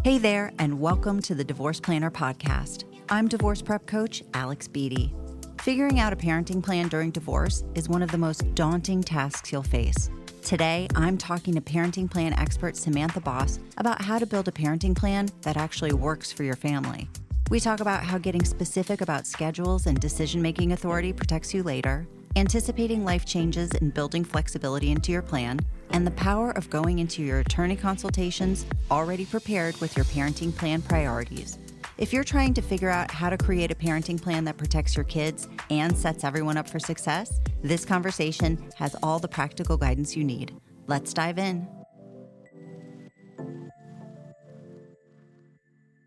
Hey there, and welcome to the Divorce Planner Podcast. I'm divorce prep coach Alex Beatty. Figuring out a parenting plan during divorce is one of the most daunting tasks you'll face. Today, I'm talking to parenting plan expert Samantha Boss about how to build a parenting plan that actually works for your family. We talk about how getting specific about schedules and decision-making authority protects you later, anticipating life changes and building flexibility into your plan, and the power of going into your attorney consultations already prepared with your parenting plan priorities. If you're trying to figure out how to create a parenting plan that protects your kids and sets everyone up for success, this conversation has all the practical guidance you need. Let's dive in.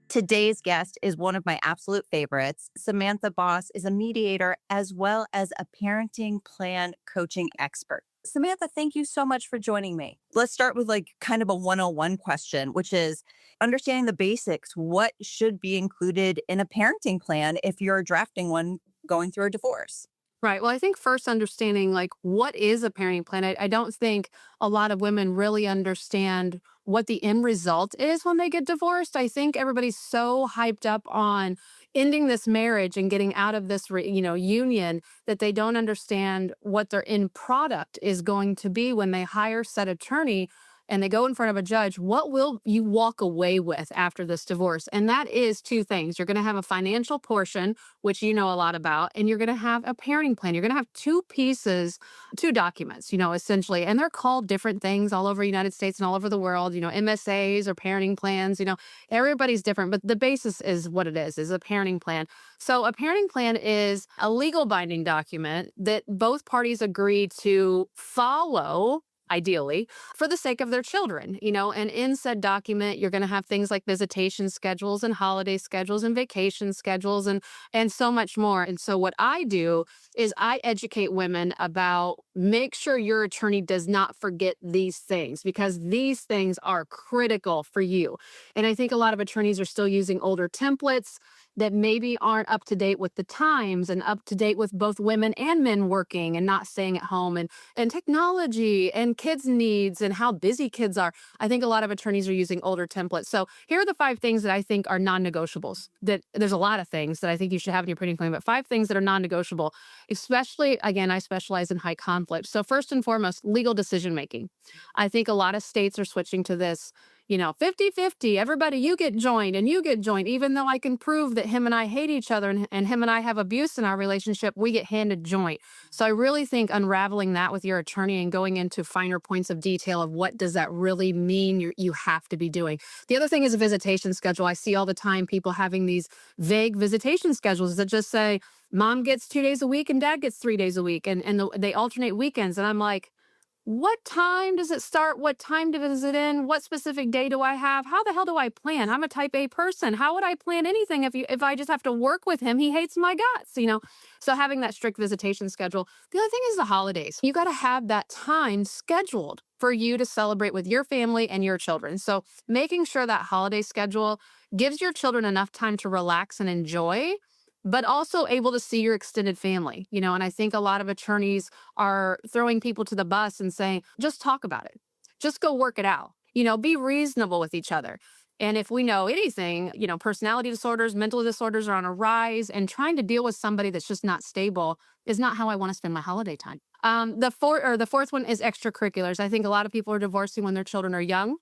Today's guest is one of my absolute favorites. Samantha Boss is a mediator as well as a parenting plan coaching expert. Samantha, thank you so much for joining me. Let's start with kind of a 101 question, which is understanding the basics. What should be included in a parenting plan if you're drafting one going through a divorce? Right. Well, I think first understanding what is a parenting plan. I don't think a lot of women really understand what the end result is when they get divorced. I think everybody's so hyped up on ending this marriage and getting out of this, union that they don't understand what their end product is going to be when they hire said attorney and they go in front of a judge. What will you walk away with after this divorce? And that is two things. You're going to have a financial portion, which you know a lot about, and you're going to have a parenting plan. You're going to have two pieces, two documents, essentially, and they're called different things all over the United States and all over the world, MSAs or parenting plans, everybody's different, but the basis is what it is a parenting plan. So a parenting plan is a legal binding document that both parties agree to follow, ideally, for the sake of their children, and in said document, you're going to have things like visitation schedules and holiday schedules and vacation schedules and so much more. And so what I do is I educate women about make sure your attorney does not forget these things because these things are critical for you. And I think a lot of attorneys are still using older templates that maybe aren't up to date with the times and up to date with both women and men working and not staying at home and technology and kids' needs and how busy kids are. I think a lot of attorneys are using older templates. So here are the 5 things that I think are non-negotiables. That there's a lot of things that I think you should have in your parenting plan, but 5 things that are non-negotiable, especially, again, I specialize in high conflict. So first and foremost, legal decision making. I think a lot of states are switching to this 50-50, everybody, you get joined and you get joined, even though I can prove that him and I hate each other and him and I have abuse in our relationship, we get handed joint. So I really think unraveling that with your attorney and going into finer points of detail of what does that really mean you have to be doing. The other thing is a visitation schedule. I see all the time people having these vague visitation schedules that just say, mom gets 2 days a week and dad gets 3 days a week. They alternate weekends. And I'm like, what time does it start? What time does it end? What specific day do I have? How the hell do I plan? I'm a type A person. How would I plan anything if I just have to work with him? He hates my guts. So having that strict visitation schedule. The other thing is the holidays. You got to have that time scheduled for you to celebrate with your family and your children. So making sure that holiday schedule gives your children enough time to relax and enjoy, but also able to see your extended family, and I think a lot of attorneys are throwing people to the bus and saying, just talk about it. Just go work it out, be reasonable with each other. And if we know anything, personality disorders, mental disorders are on a rise, and trying to deal with somebody that's just not stable is not how I want to spend my holiday time. The fourth one is extracurriculars. I think a lot of people are divorcing when their children are young,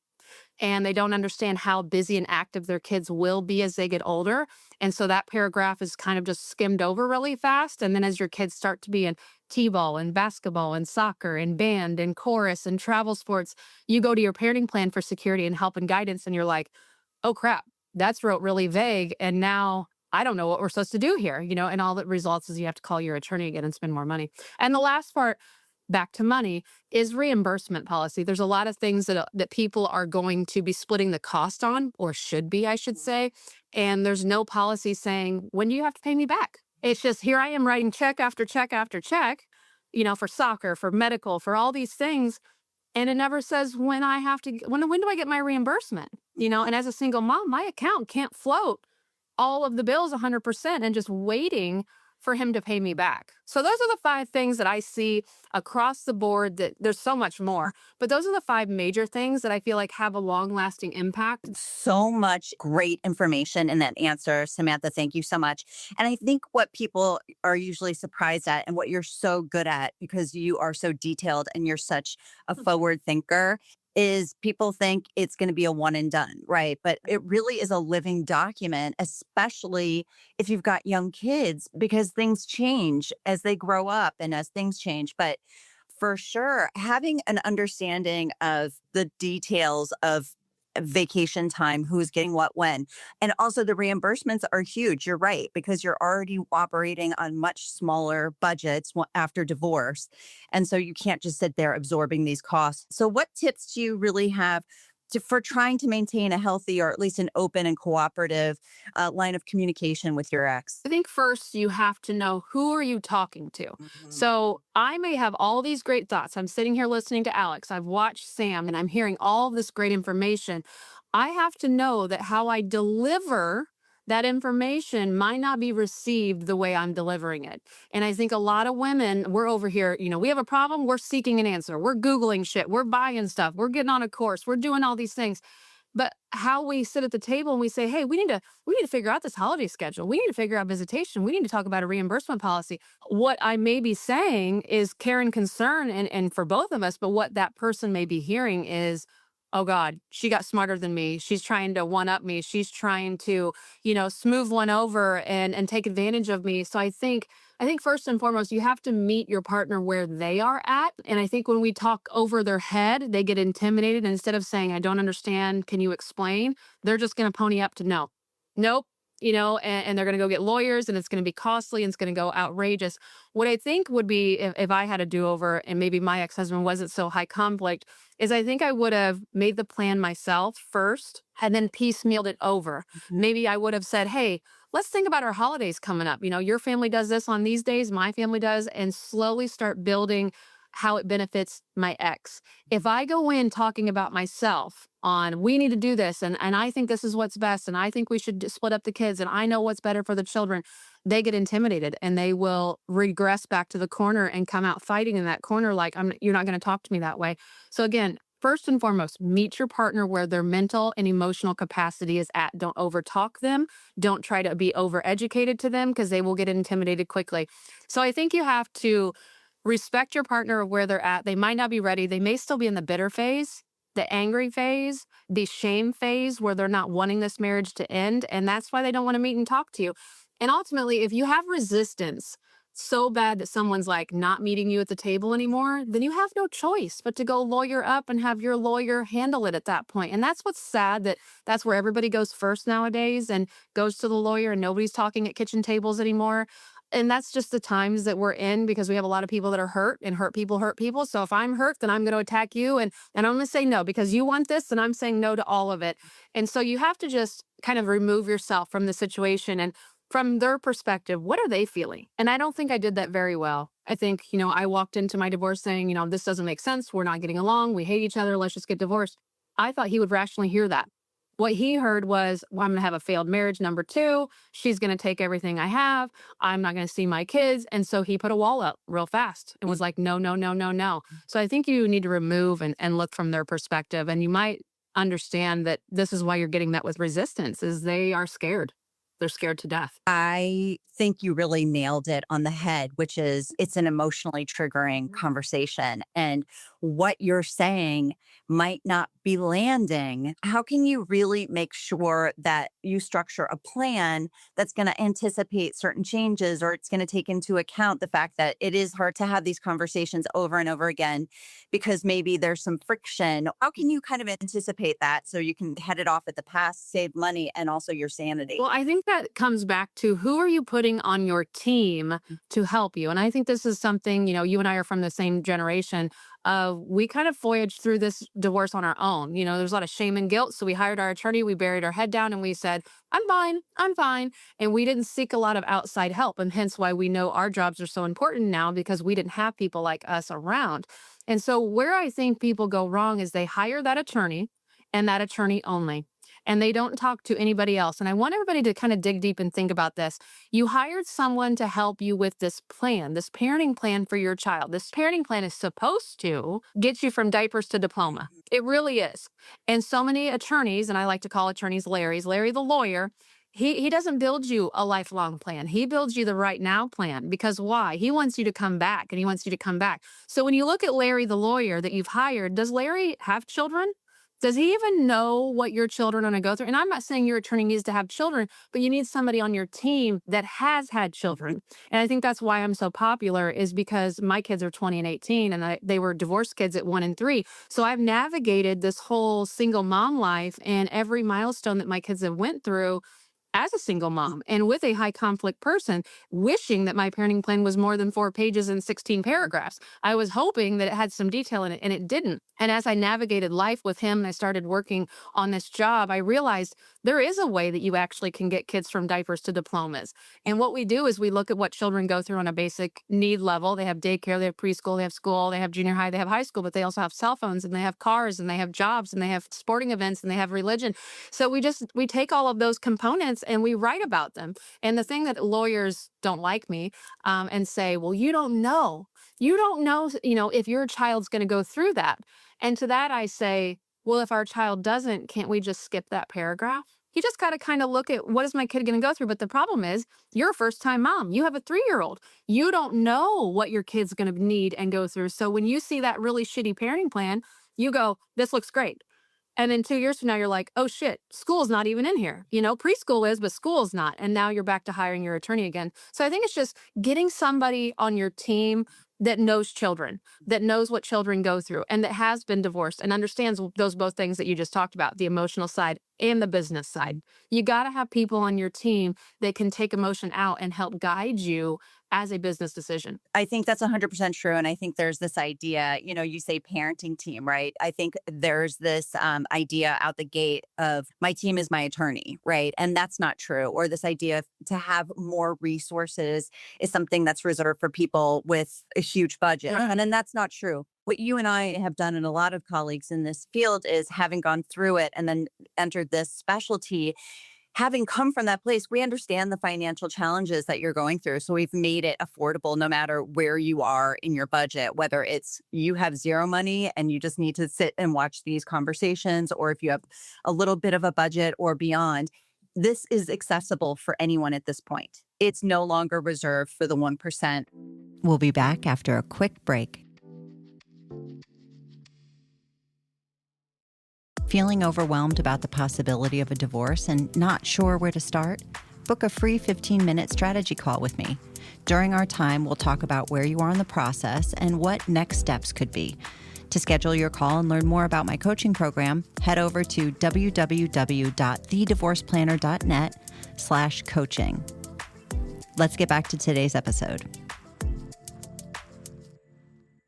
and they don't understand how busy and active their kids will be as they get older. And so that paragraph is kind of just skimmed over really fast. And then as your kids start to be in t-ball and basketball and soccer and band and chorus and travel sports, you go to your parenting plan for security and help and guidance, and you're like, oh crap, that's really vague. And now I don't know what we're supposed to do here, and all that results is you have to call your attorney again and spend more money. And the last part, back to money, is reimbursement policy. There's a lot of things that people are going to be splitting the cost on, or should be, I should say. And there's no policy saying, when do you have to pay me back? It's just, here I am writing check after check after check, for soccer, for medical, for all these things. And it never says when do I get my reimbursement? And as a single mom, my account can't float all of the bills 100% and just waiting for him to pay me back. So those are the 5 things that I see across the board. That there's so much more, but those are the 5 major things that I feel like have a long lasting impact. So much great information in that answer, Samantha. Thank you so much. And I think what people are usually surprised at, and what you're so good at because you are so detailed and you're such a forward thinker, is people think it's going to be a one and done, right? But it really is a living document, especially if you've got young kids, because things change as they grow up and as things change. But for sure, having an understanding of the details of vacation time, who's getting what when, and also the reimbursements are huge. You're right, because you're already operating on much smaller budgets after divorce. And so you can't just sit there absorbing these costs. So, what tips do you really have for trying to maintain a healthy, or at least an open and cooperative line of communication with your ex? I think first you have to know, who are you talking to? Mhm. So I may have all these great thoughts. I'm sitting here listening to Alex. I've watched Sam and I'm hearing all this great information. I have to know that how I deliver that information might not be received the way I'm delivering it. And I think a lot of women, we're over here, we have a problem, we're seeking an answer. We're Googling shit, we're buying stuff, we're getting on a course, we're doing all these things. But how we sit at the table and we say, hey, we need to figure out this holiday schedule. We need to figure out visitation. We need to talk about a reimbursement policy. What I may be saying is care and concern, and for both of us, but what that person may be hearing is, oh God, she got smarter than me. She's trying to one up me. She's trying to, smooth one over and take advantage of me. So I think first and foremost, you have to meet your partner where they are at. And I think when we talk over their head, they get intimidated. And instead of saying, I don't understand, can you explain? They're just going to pony up to no. Nope. And they're going to go get lawyers, and it's going to be costly, and it's going to go outrageous. What I think would be, if I had a do over and maybe my ex husband wasn't so high conflict, is I think I would have made the plan myself first and then piecemealed it over. Maybe I would have said, hey, let's think about our holidays coming up. Your family does this on these days, my family does, and slowly start building how it benefits my ex. If I go in talking about myself on, we need to do this, and I think this is what's best, and I think we should split up the kids, and I know what's better for the children, they get intimidated and they will regress back to the corner and come out fighting in that corner like, you're not going to talk to me that way. So again, first and foremost, meet your partner where their mental and emotional capacity is at. Don't overtalk them. Don't try to be overeducated to them, because they will get intimidated quickly. So I think you have to respect your partner of where they're at. They might not be ready. They may still be in the bitter phase, the angry phase, the shame phase, where they're not wanting this marriage to end. And that's why they don't want to meet and talk to you. And ultimately, if you have resistance so bad that someone's like not meeting you at the table anymore, then you have no choice but to go lawyer up and have your lawyer handle it at that point. And that's what's sad, that that's where everybody goes first nowadays, and goes to the lawyer, and nobody's talking at kitchen tables anymore. And that's just the times that we're in, because we have a lot of people that are hurt, and hurt people hurt people. So if I'm hurt, then I'm going to attack you, and I'm going to say no because you want this, and I'm saying no to all of it. And so you have to just kind of remove yourself from the situation, and from their perspective, what are they feeling? And I don't think I did that very well. I think, I walked into my divorce saying, this doesn't make sense. We're not getting along. We hate each other. Let's just get divorced. I thought he would rationally hear that. What he heard was, well, I'm going to have a failed marriage. Number two, she's going to take everything I have. I'm not going to see my kids. And so he put a wall up real fast and was like, no, no, no, no, no. So I think you need to remove and look from their perspective. And you might understand that this is why you're getting that with resistance, is they are scared. They're scared to death. I think you really nailed it on the head, which is, it's an emotionally triggering conversation. And what you're saying might not be landing. How can you really make sure that you structure a plan that's going to anticipate certain changes, or it's going to take into account the fact that it is hard to have these conversations over and over again because maybe there's some friction? How can you kind of anticipate that so you can head it off at the pass, save money, and also your sanity? Well, I think that comes back to, who are you putting on your team to help you? And I think this is something, you and I are from the same generation. We kind of voyaged through this divorce on our own. There's a lot of shame and guilt. So we hired our attorney, we buried our head down, and we said, I'm fine, I'm fine. And we didn't seek a lot of outside help. And hence why we know our jobs are so important now, because we didn't have people like us around. And so where I think people go wrong is they hire that attorney, and that attorney only. and they don't talk to anybody else. And I want everybody to kind of dig deep and think about this. You hired someone to help you with this plan, this parenting plan for your child. This parenting plan is supposed to get you from diapers to diploma. It really is. And so many attorneys, and I like to call attorneys Larry's, Larry the lawyer, he doesn't build you a lifelong plan. He builds you the right now plan. Because why? He wants you to come back, and he wants you to come back. So when you look at Larry the lawyer that you've hired, does Larry have children? Does he even know what your children are going to go through? And I'm not saying your attorney needs to have children, but you need somebody on your team that has had children. And I think that's why I'm so popular, is because my kids are 20 and 18, and they were divorced kids at 1 and 3. So I've navigated this whole single mom life and every milestone that my kids have went through as a single mom and with a high conflict person, wishing that my parenting plan was more than 4 pages and 16 paragraphs. I was hoping that it had some detail in it, and it didn't. And as I navigated life with him and I started working on this job, I realized there is a way that you actually can get kids from diapers to diplomas. And what we do is we look at what children go through on a basic need level. They have daycare, they have preschool, they have school, they have junior high, they have high school, but they also have cell phones, and they have cars, and they have jobs, and they have sporting events, and they have religion. So we take all of those components and we write about them. And the thing that lawyers don't like me and say, well, you don't know, if your child's going to go through that. And to that, I say, well, if our child doesn't, can't we just skip that paragraph? You just got to kind of look at, what is my kid going to go through? But the problem is, you're a first time mom. You have a 3-year-old. You don't know what your kid's going to need and go through. So when you see that really shitty parenting plan, you go, this looks great. And then 2 years from now, you're like, oh shit, school's not even in here. Preschool is, but school's not. And now you're back to hiring your attorney again. So I think it's just getting somebody on your team that knows children, that knows what children go through, and that has been divorced and understands those both things that you just talked about, the emotional side and the business side. You got to have people on your team that can take emotion out and help guide you as a business decision. I think that's 100% true. And I think there's this idea, you say parenting team, right? I think there's this idea out the gate of my team is my attorney, right? And that's not true. Or this idea to have more resources is something that's reserved for people with a huge budget. And then that's not true. What you and I have done, and a lot of colleagues in this field, is having gone through it and then entered this specialty. Having come from that place, we understand the financial challenges that you're going through. So we've made it affordable no matter where you are in your budget, whether it's you have zero money and you just need to sit and watch these conversations, or if you have a little bit of a budget or beyond. This is accessible for anyone at this point. It's no longer reserved for the 1%. We'll be back after a quick break. Feeling overwhelmed about the possibility of a divorce and not sure where to start? Book a free 15-minute strategy call with me. During our time, we'll talk about where you are in the process and what next steps could be. To schedule your call and learn more about my coaching program, head over to www.thedivorceplanner.net/coaching. Let's get back to today's episode.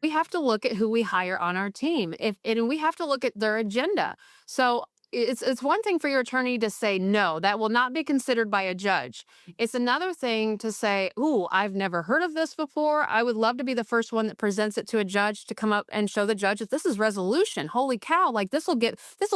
We have to look at who we hire on our team, and we have to look at their agenda. So it's one thing for your attorney to say no, that will not be considered by a judge. It's another thing to say, ooh, I've never heard of this before. I would love to be the first one that presents it to a judge to come up and show the judge that this is resolution. Holy cow, like this will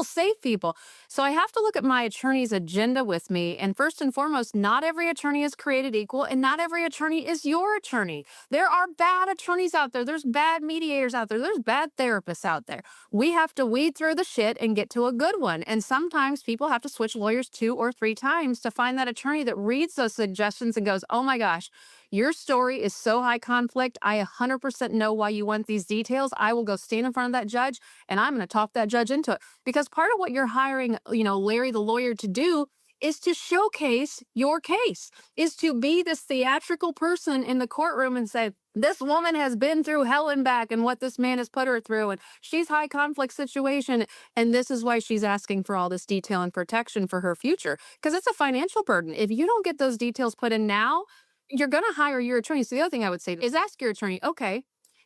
save people. So I have to look at my attorney's agenda with me. And first and foremost, not every attorney is created equal, and not every attorney is your attorney. There are bad attorneys out there. There's bad mediators out there. There's bad therapists out there. We have to weed through the shit and get to a good one. And sometimes people have to switch lawyers 2 or 3 times to find that attorney that reads those suggestions and goes, oh my gosh, your story is so high conflict. I 100% know why you want these details. I will go stand in front of that judge and I'm going to talk that judge into it. Because part of what you're hiring, Larry the lawyer to do is to showcase your case, is to be this theatrical person in the courtroom and say, this woman has been through hell and back and what this man has put her through, and she's high conflict situation, and this is why she's asking for all this detail and protection for her future, because it's a financial burden. If you don't get those details put in now, you're going to hire your attorney. So the other thing I would say is ask your attorney, okay,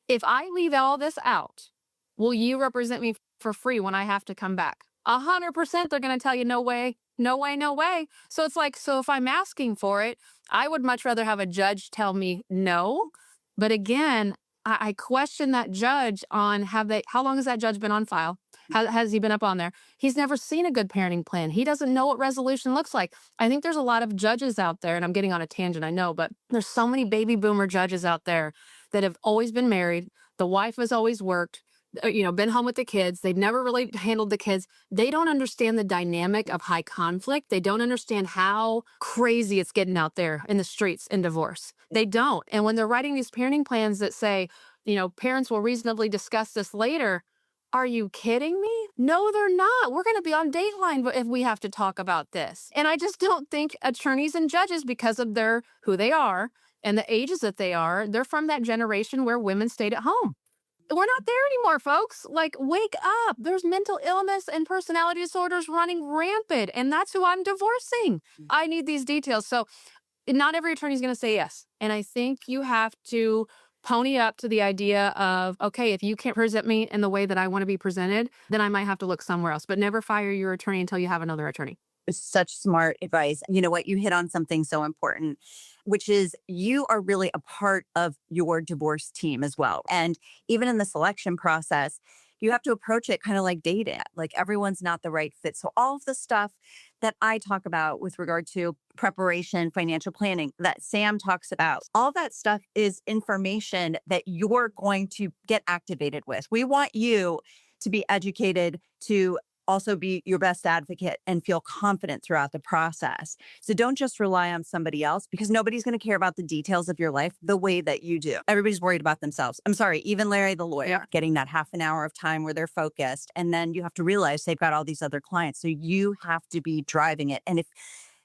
if I leave all this out, will you represent me for free when I have to come back? 100% they're going to tell you, no way, no way, no way. So it's like, so if I'm asking for it, I would much rather have a judge tell me no. But again, I question that judge on how long has that judge been on file? Has he been up on there? He's never seen a good parenting plan. He doesn't know what resolution looks like. I think there's a lot of judges out there, and I'm getting on a tangent, I know, but there's so many baby boomer judges out there that have always been married. The wife has always worked, been home with the kids. They've never really handled the kids. They don't understand the dynamic of high conflict. They don't understand how crazy it's getting out there in the streets in divorce. They don't. And when they're writing these parenting plans that say, parents will reasonably discuss this later, are you kidding me? No, they're not. We're going to be on Dateline if we have to talk about this. And I just don't think attorneys and judges, because of who they are and the ages that they are, they're from that generation where women stayed at home. We're not there anymore, folks. Like, wake up. There's mental illness and personality disorders running rampant, and that's who I'm divorcing. I need these details. So not every attorney is going to say yes. And I think you have to pony up to the idea of, okay, if you can't present me in the way that I want to be presented, then I might have to look somewhere else. But never fire your attorney until you have another attorney. Such smart advice. You know what? You hit on something so important, which is you are really a part of your divorce team as well. And even in the selection process, you have to approach it kind of like dating. Like everyone's not the right fit. So all of the stuff that I talk about with regard to preparation, financial planning, that Sam talks about, all that stuff is information that you're going to get activated with. We want you to be educated, to also be your best advocate and feel confident throughout the process. So don't just rely on somebody else, because nobody's going to care about the details of your life the way that you do. Everybody's worried about themselves. I'm sorry, even Larry, the lawyer, getting that half an hour of time where they're focused. And then you have to realize they've got all these other clients. So you have to be driving it. And if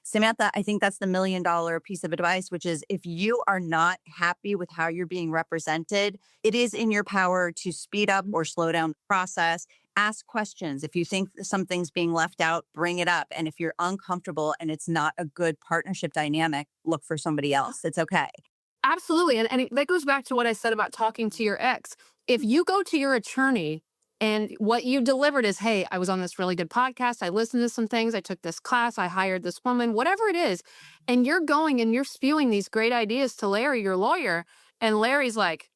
Samantha, I think that's the $1 million piece of advice, which is if you are not happy with how you're being represented, it is in your power to speed up or slow down the process. Ask questions. If you think something's being left out, bring it up. And if you're uncomfortable and it's not a good partnership dynamic, look for somebody else. It's okay. Absolutely. And that goes back to what I said about talking to your ex. If you go to your attorney and what you delivered is, hey, I was on this really good podcast, I listened to some things, I took this class, I hired this woman, whatever it is, and you're going and you're spewing these great ideas to Larry, your lawyer, and Larry's like,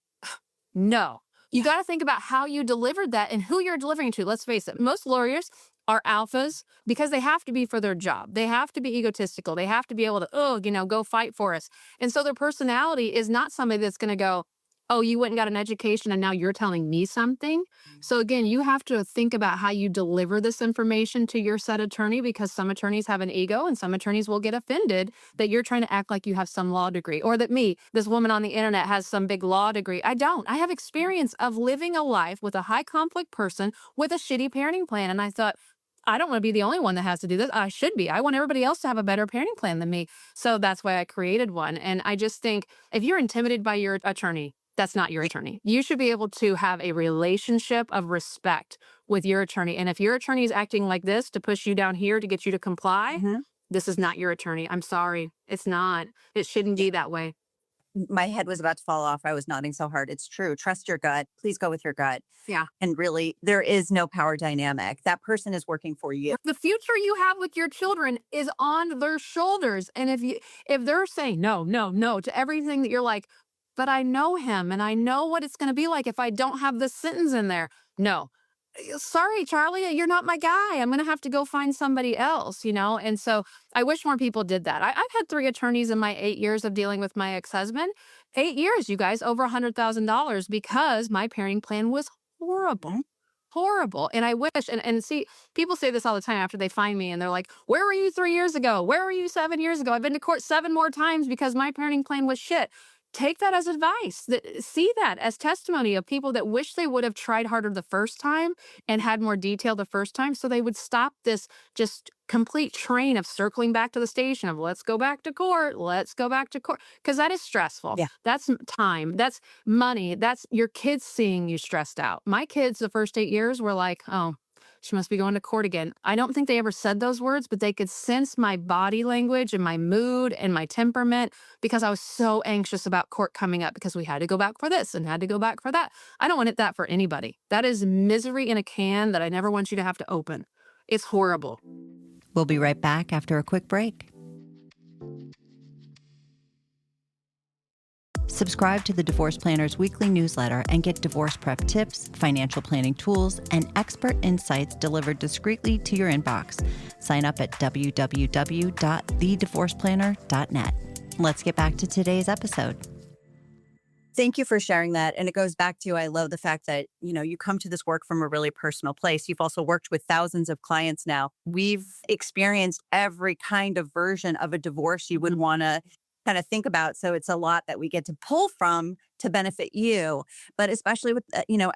no. You got to think about how you delivered that and who you're delivering to. Let's face it. Most lawyers are alphas because they have to be for their job. They have to be egotistical. They have to be able to, go fight for us. And so their personality is not somebody that's going to go, oh, you went and got an education and now you're telling me something. So again, you have to think about how you deliver this information to your said attorney, because some attorneys have an ego and some attorneys will get offended that you're trying to act like you have some law degree, or that this woman on the internet, has some big law degree. I don't. I have experience of living a life with a high conflict person with a shitty parenting plan. And I thought, I don't want to be the only one that has to do this. I should be. I want everybody else to have a better parenting plan than me. So that's why I created one. And I just think if you're intimidated by your attorney, that's not your attorney. You should be able to have a relationship of respect with your attorney. And if your attorney is acting like this to push you down here to get you to comply, this is not your attorney. I'm sorry. It's not. It shouldn't be that way. My head was about to fall off. I was nodding so hard. It's true. Trust your gut. Please go with your gut. Yeah. And really, there is no power dynamic. That person is working for you. The future you have with your children is on their shoulders. And if they're saying no, no, no to everything that you're like, but I know him and I know what it's going to be like if I don't have this sentence in there. No. Sorry, Charlie, you're not my guy. I'm going to have to go find somebody else, And so I wish more people did that. I've had 3 attorneys in my 8 years of dealing with my ex-husband. 8 years, you guys, over $100,000 because my parenting plan was horrible. Horrible. And I wish, and see, people say this all the time after they find me and they're like, where were you 3 years ago? Where were you 7 years ago? I've been to court 7 more times because my parenting plan was shit. Take that as advice. See that as testimony of people that wish they would have tried harder the first time and had more detail the first time, so they would stop this just complete train of circling back to the station of let's go back to court, because that is stressful. Yeah. That's time. That's money. That's your kids seeing you stressed out. My kids, the first 8 years were like, oh, she must be going to court again. I don't think they ever said those words, but they could sense my body language and my mood and my temperament because I was so anxious about court coming up because we had to go back for this and had to go back for that. I don't want that for anybody. That is misery in a can that I never want you to have to open. It's horrible. We'll be right back after a quick break. Subscribe to the Divorce Planner's weekly newsletter and get divorce prep tips, financial planning tools, and expert insights delivered discreetly to your inbox. Sign up at www.thedivorceplanner.net. Let's get back to today's episode. Thank you for sharing that. And it goes back to, I love the fact that, you come to this work from a really personal place. You've also worked with thousands of clients now. We've experienced every kind of version of a divorce you would want to kind of think about. So it's a lot that we get to pull from to benefit you. But especially with,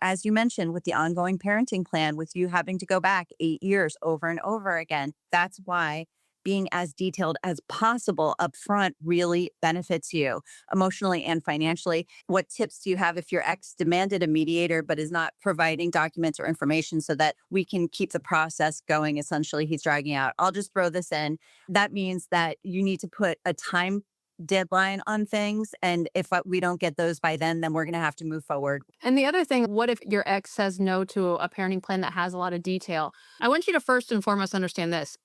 as you mentioned, with the ongoing parenting plan, with you having to go back 8 years over and over again, that's why being as detailed as possible up front really benefits you emotionally and financially. What tips do you have if your ex demanded a mediator but is not providing documents or information so that we can keep the process going? Essentially, he's dragging out. I'll just throw this in. That means that you need to put a time deadline on things. And if we don't get those by then we're going to have to move forward. And the other thing, what if your ex says no to a parenting plan that has a lot of detail? I want you to first and foremost understand this.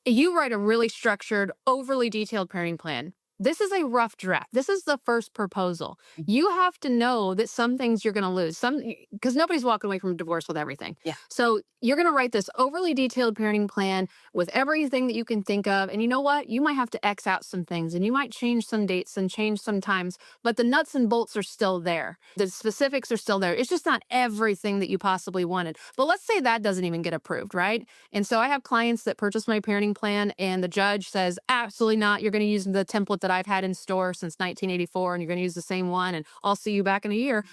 You write a really structured, overly detailed parenting plan. This is a rough draft. This is the first proposal. You have to know that some things you're going to lose, because nobody's walking away from a divorce with everything. Yeah. So you're going to write this overly detailed parenting plan with everything that you can think of. And you know what? You might have to X out some things and you might change some dates and change some times, but the nuts and bolts are still there. The specifics are still there. It's just not everything that you possibly wanted. But let's say that doesn't even get approved, right? And so I have clients that purchase my parenting plan and the judge says, absolutely not. You're going to use the template that I've had in store since 1984 and you're going to use the same one and I'll see you back in a year,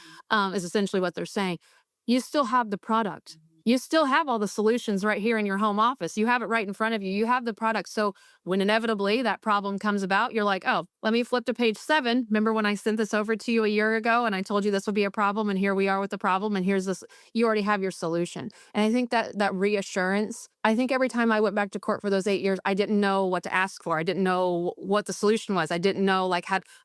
is essentially what they're saying. You still have the product. You still have all the solutions right here in your home office. You have it right in front of you. You have the product. So when inevitably that problem comes about, you're like, oh, let me flip to page 7. Remember when I sent this over to you a year ago and I told you this would be a problem and here we are with the problem and here's this, you already have your solution. And I think that reassurance, I think every time I went back to court for those 8 years, I didn't know what to ask for. I didn't know what the solution was. I didn't know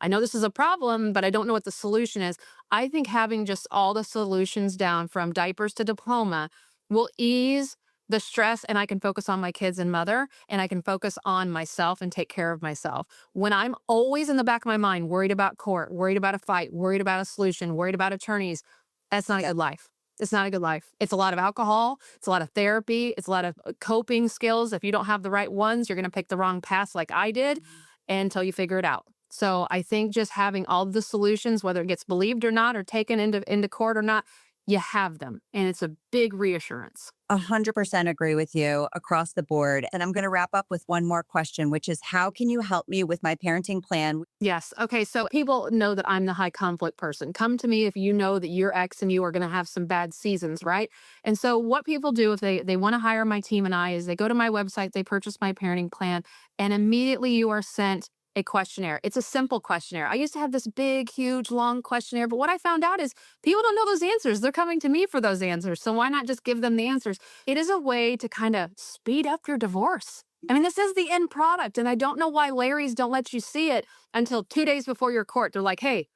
I know this is a problem, but I don't know what the solution is. I think having just all the solutions down from diapers to diploma will ease the stress and I can focus on my kids and mother and I can focus on myself and take care of myself. When I'm always in the back of my mind, worried about court, worried about a fight, worried about a solution, worried about attorneys, that's not a good life. It's not a good life. It's a lot of alcohol. It's a lot of therapy. It's a lot of coping skills. If you don't have the right ones, you're going to pick the wrong path like I did until you figure it out. So I think just having all the solutions, whether it gets believed or not, or taken into court or not, you have them. And it's a big reassurance. 100% agree with you across the board. And I'm going to wrap up with one more question, which is how can you help me with my parenting plan? Yes. Okay. So people know that I'm the high conflict person. Come to me if you know that your ex and you are going to have some bad seasons, right? And so what people do if they want to hire my team and I is they go to my website, they purchase my parenting plan, and immediately you are sent a questionnaire. It's a simple questionnaire. I used to have this big, huge, long questionnaire, but what I found out is people don't know those answers. They're coming to me for those answers. So why not just give them the answers? It is a way to kind of speed up your divorce. I mean, this is the end product. And I don't know why Larry's don't let you see it until 2 days before your court. They're like, hey,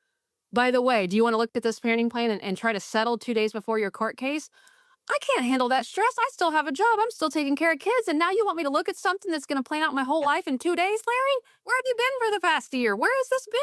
by the way, do you want to look at this parenting plan and try to settle 2 days before your court case? I can't handle that stress. I still have a job. I'm still taking care of kids. And now you want me to look at something that's going to plan out my whole life in 2 days, Larry? Where have you been for the past year? Where has this been?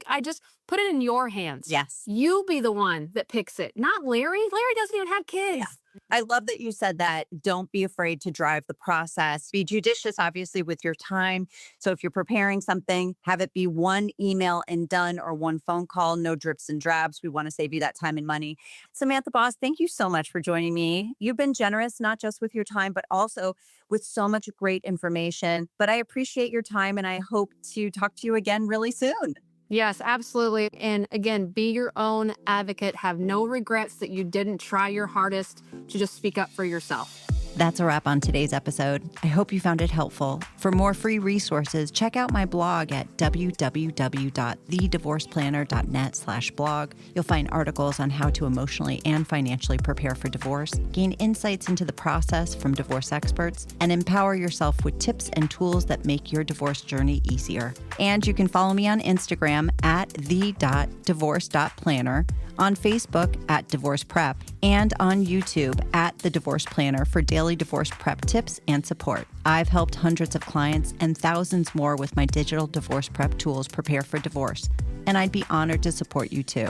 I just put it in your hands. Yes. You be the one that picks it, not Larry. Larry doesn't even have kids. Yeah. I love that you said that. Don't be afraid to drive the process. Be judicious, obviously, with your time. So if you're preparing something, have it be one email and done or one phone call, no drips and drabs. We want to save you that time and money. Samantha Boss, thank you so much for joining me. You've been generous, not just with your time, but also with so much great information. But I appreciate your time and I hope to talk to you again really soon. Yes, absolutely. And again, be your own advocate. Have no regrets that you didn't try your hardest to just speak up for yourself. That's a wrap on today's episode. I hope you found it helpful. For more free resources, check out my blog at www.thedivorceplanner.net/blog. You'll find articles on how to emotionally and financially prepare for divorce, gain insights into the process from divorce experts, and empower yourself with tips and tools that make your divorce journey easier. And you can follow me on Instagram at the.divorce.planner, on Facebook at Divorce Prep, and on YouTube at The Divorce Planner for daily divorce prep tips and support. I've helped hundreds of clients and thousands more with my digital divorce prep tools prepare for divorce. and I'd be honored to support you too.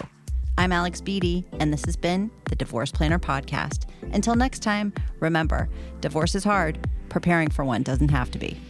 I'm Alex Beatty, and this has been the Divorce Planner Podcast. Until next time, remember, divorce is hard. Preparing for one doesn't have to be.